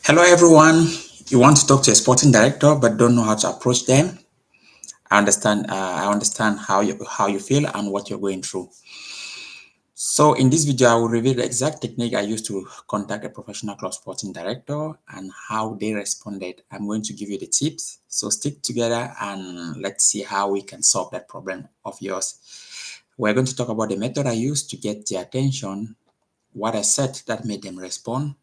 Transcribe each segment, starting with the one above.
Hello, everyone. You want to talk to a sporting director but don't know how to approach them? I understand. I understand how you feel and what you're going through. So, in this video, I will reveal the exact technique I used to contact a professional club sporting director and how they responded. I'm going to give you the tips. So, stick together and let's see how we can solve that problem of yours. We're going to talk about the method I used to get their attention, what I said that made them respond,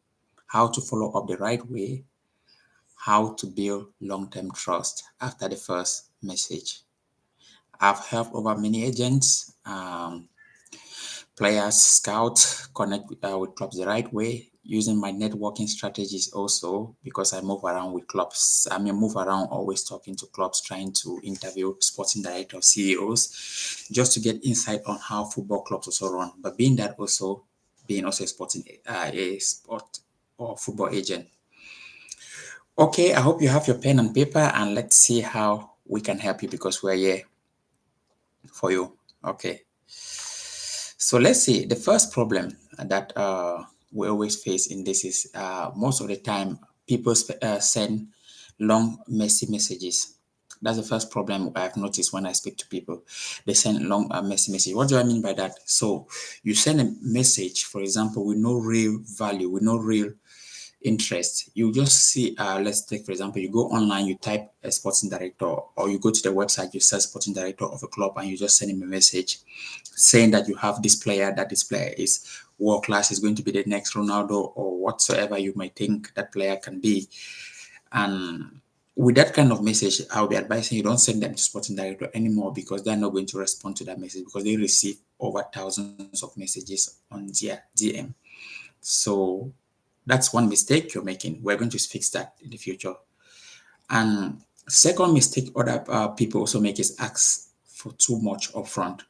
how to follow up the right way, how to build long-term trust after the first message. I've helped over many agents, players, scouts connect with clubs the right way using my networking strategies also because I move around with clubs. I mean, move around always talking to clubs, trying to interview sporting directors, CEOs, just to get insight on how football clubs also run. But being also a sporting a sport or football agent. Okay, I hope you have your pen and paper and let's see how we can help you because we're here for you. Okay, so let's see. The first problem that we always face in this is most of the time people send long, messy messages. That's the first problem I've noticed when I speak to people. They send long, messy messages. What do I mean by that? So you send a message, for example, with no real value, with no real interest. You just see, let's take for example, you go online, you type a sporting director, or you go to the website, you search sporting director of a club, and you just send him a message saying that you have this player, that this player is world class, is going to be the next Ronaldo, or whatsoever you might think that player can be. And with that kind of message, I'll be advising you don't send them to sporting director anymore because they're not going to respond to that message because they receive over thousands of messages on their DM. So that's one mistake you're making. We're going to fix that in the future. And second mistake other people also make is ask for too much upfront.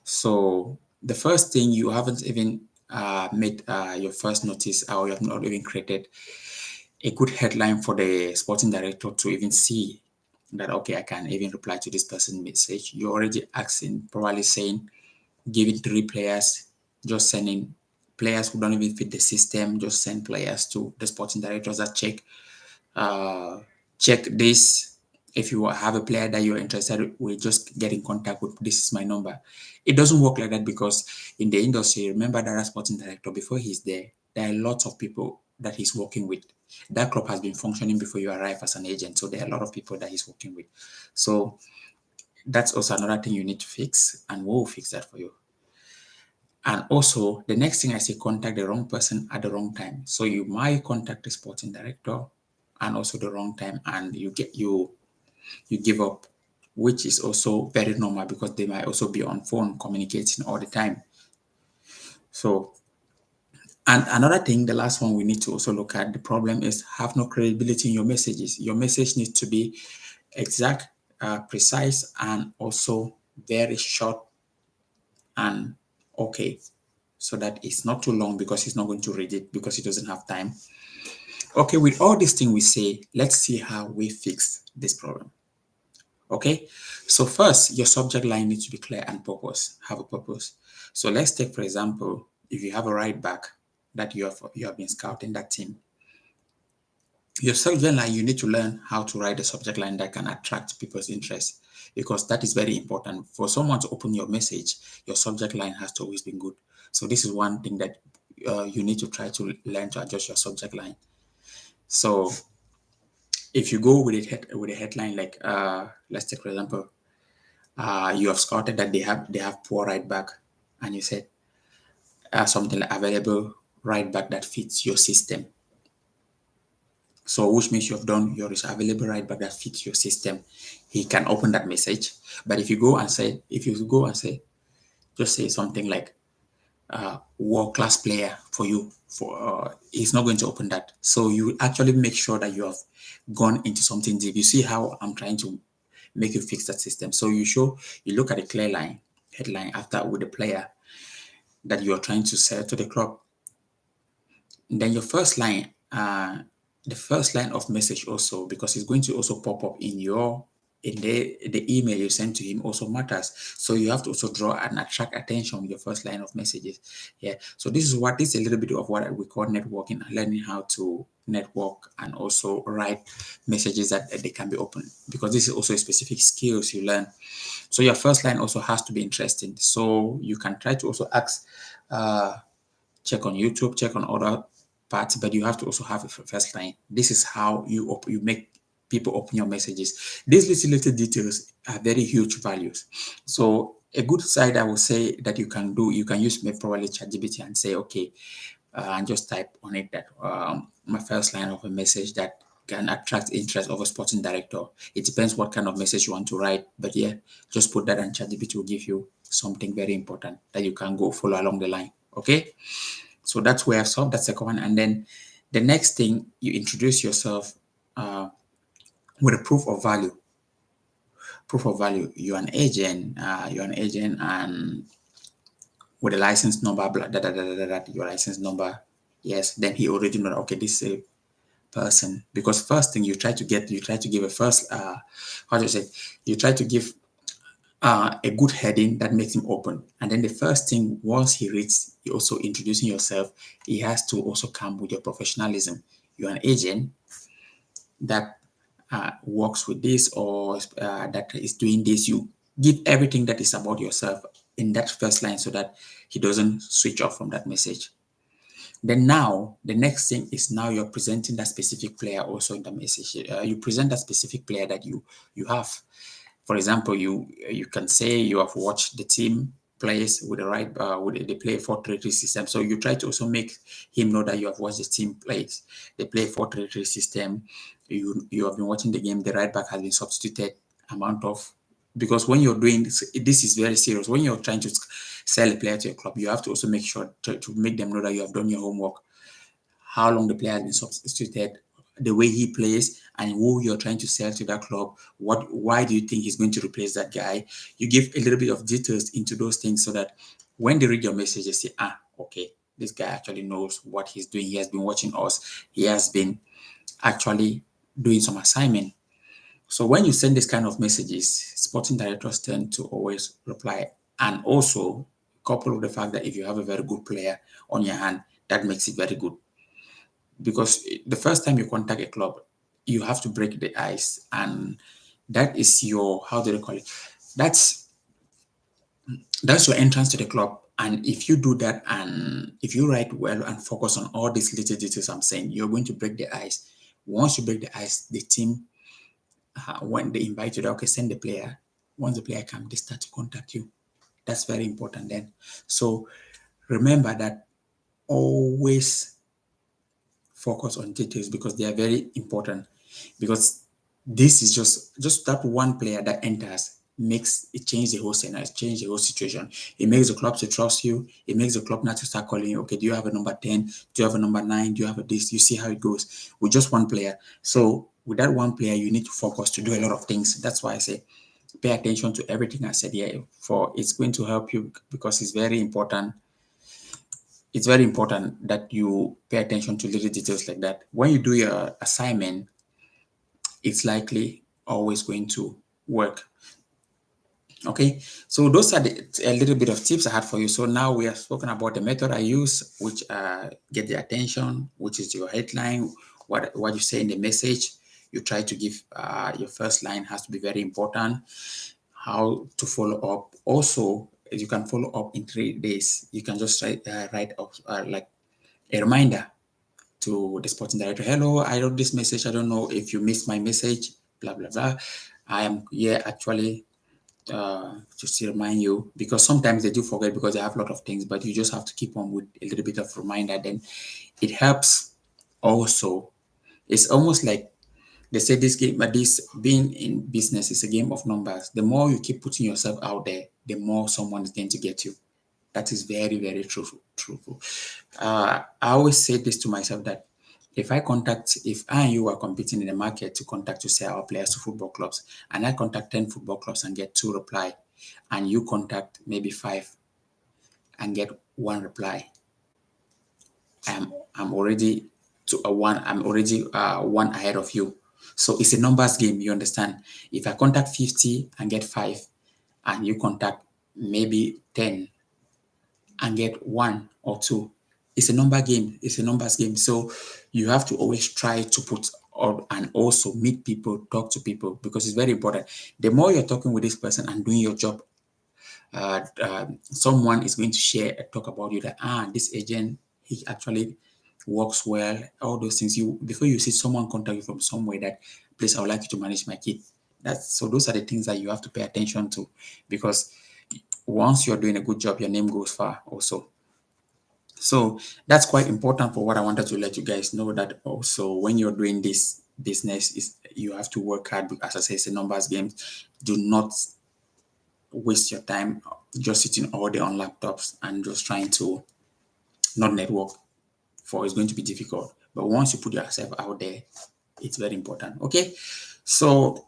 So the first thing, you haven't even made your first notice, or you have not even created a good headline for the sporting director to even see that, okay, I can even reply to this person's message. You're already asking, probably saying, giving 3 players, just sending players who don't even fit the system, just send players to the sporting directors that uh, check this. If you have a player that you're interested with, just get in contact with, this is my number. It doesn't work like that because in the industry, remember that as sporting director, before he's there are lots of people that he's working with. That club has been functioning before you arrive as an agent, so there are a lot of people that he's working with. So that's also another thing you need to fix, and we'll fix that for you. And also, the next thing I say, contact the wrong person at the wrong time. So you might contact the sporting director and also the wrong time, and you give up, which is also very normal because they might also be on phone communicating all the time. So, and another thing, the last one we need to also look at, the problem is have no credibility in your messages. Your message needs to be exact, precise, and also very short and okay, so that it's not too long because he's not going to read it because he doesn't have time. Okay, with all these things we say, let's see how we fix this problem. Okay, so first, your subject line needs to be clear and have a purpose. So let's take, for example, if you have a right back that you have been scouting that team, your subject line, you need to learn how to write a subject line that can attract people's interest because that is very important. For someone to open your message, your subject line has to always be good. So this is one thing that you need to try to learn to adjust your subject line. So if you go with a headline like let's take for example, you have scouted that they have poor right back, and you said something like available right back that fits your system. So which means you have done your available right back that fits your system. He can open that message. But if you go and say, just say something like world class player for you, he's not going to open that. So you actually make sure that you have gone into something deep. You see how I'm trying to make you fix that system. So you look at a clear headline after with the player that you are trying to sell to the club. And then your first line, the first line of message also, because it's going to also pop up in the email you send to him also matters. So you have to also draw and attract attention with your first line of messages. Yeah. So this is a little bit of what we call networking and learning how to network, and also write messages that they can be open, because this is also a specific skills you learn. So your first line also has to be interesting. So you can try to also ask, check on YouTube, check on other parts, but you have to also have a first line. This is how you make people open your messages. These little details are very huge values. So a good side I would say that you can do, you can use maybe probably ChatGPT and say, okay, and just type on it that my first line of a message that can attract interest of a sporting director. It depends what kind of message you want to write, but yeah, just put that and ChatGPT will give you something very important that you can go follow along the line. Okay, so that's where I've solved that second one, and then the next thing, you introduce yourself with a proof of value. Proof of value. You're an agent. You're an agent, and with a license number, blah, da, da, da, da, da, your license number. Yes, then he already know that, okay, this is a person. Because first thing you try to give a first, how do you say, you try to give a good heading that makes him open. And then the first thing, once he reads, you also introducing yourself, he has to also come with your professionalism. You're an agent that works with this, or that is doing this. You give everything that is about yourself in that first line so that he doesn't switch off from that message. Then now the next thing is, now you're presenting that specific player also in the message. You present that specific player that you have. For example, you can say you have watched the team plays with the right with they play 4-3-3 system. So you try to also make him know that you have watched the team plays. They play 4-3-3 system. You have been watching the game. The right back has been substituted amount of, because when you're doing this is very serious. When you're trying to sell a player to your club, you have to also make sure to make them know that you have done your homework, how long the player has been substituted, the way he plays, and who you're trying to sell to that club. Why do you think he's going to replace that guy? You give a little bit of details into those things so that when they read your message, they say, okay, this guy actually knows what he's doing. He has been watching us. He has been actually doing some assignment. So when you send this kind of messages, sporting directors tend to always reply. And also, coupled with the fact that if you have a very good player on your hand, that makes it very good. Because the first time you contact a club, you have to break the ice, and that is your, how do they call it? That's your entrance to the club. And if you do that, and if you write well and focus on all these little details I'm saying, you're going to break the ice. Once you break the ice, the team, when they invite you, okay, send the player. Once the player comes, they start to contact you. That's very important then. So remember that, always focus on details, because they are very important. Because this is just that one player that enters makes it, change the whole scenario, change the whole situation. It makes the club to trust you. It makes the club not to start calling you, okay, do you have a number 10? Do you have a number 9? Do you have a this? You see how it goes with just one player. So with that one player, you need to focus to do a lot of things. That's why I say pay attention to everything I said here, for it's going to help you, because it's very important. It's very important that you pay attention to little details like that. When you do your assignment, it's likely always going to work. Okay, so those are a little bit of tips I had for you. So now we have spoken about the method I use, which get the attention, which is your headline, what you say in the message. You try to give your first line has to be very important. How to follow up. Also, you can follow up in 3 days. You can just write up like a reminder to the sporting director. Hello, I wrote this message. I don't know if you missed my message, blah, blah, blah. I am here actually just to remind you, because sometimes they do forget because they have a lot of things, but you just have to keep on with a little bit of reminder. Then it helps also. It's almost like they say this game, but this being in business is a game of numbers. The more you keep putting yourself out there, the more someone is going to get you. That is very, very truthful. I always say this to myself, that if I and you are competing in the market to contact to sell our players to football clubs, and I contact 10 football clubs and get 2 reply, and you contact maybe 5 and get 1 reply, I'm already to a 1. I'm already 1 ahead of you. So it's a numbers game. You understand? If I contact 50 and get 5, and you contact maybe 10 and get 1 or 2, it's a number game. It's a numbers game. So you have to always try to put or and also meet people, talk to people, because it's very important. The more you're talking with this person and doing your job, someone is going to share talk about you that this agent, he actually works well, all those things. You before you see someone contact you from somewhere that, please, I would like you to manage my kid. That's so those are the things that you have to pay attention to, because once you're doing a good job, your name goes far also. So that's quite important for what I wanted to let you guys know, that also when you're doing this business, is you have to work hard. As I say, it's a numbers game. Do not waste your time just sitting all day on laptops and just trying to not network, for it's going to be difficult. But once you put yourself out there, it's very important. Okay, so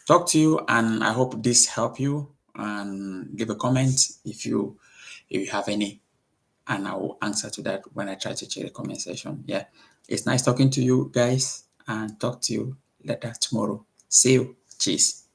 talk to you, and I hope this helped you. And leave a comment if you have any, and I will answer to that when I try to check the comment section. Yeah, it's nice talking to you guys, and talk to you later tomorrow. See you. Cheers.